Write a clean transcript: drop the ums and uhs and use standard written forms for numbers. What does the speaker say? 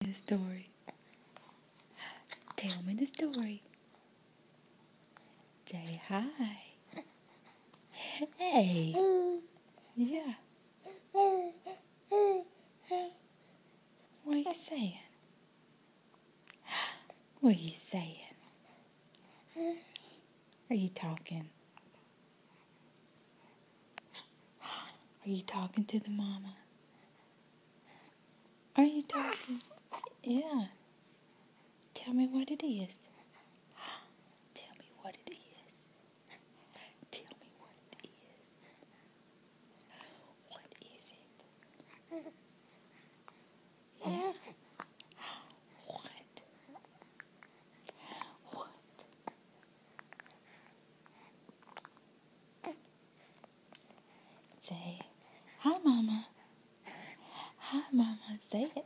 The story. Tell me the story. Say hi. Hey. Yeah. What are you saying? What are you saying? Are you talking? Are you talking to the mama? Are you talking? Yeah. Tell me what it is. Tell me what it is. Tell me what it is. What is it? Yeah. What? What? Say, hi, mama. Hi, mama. Say it.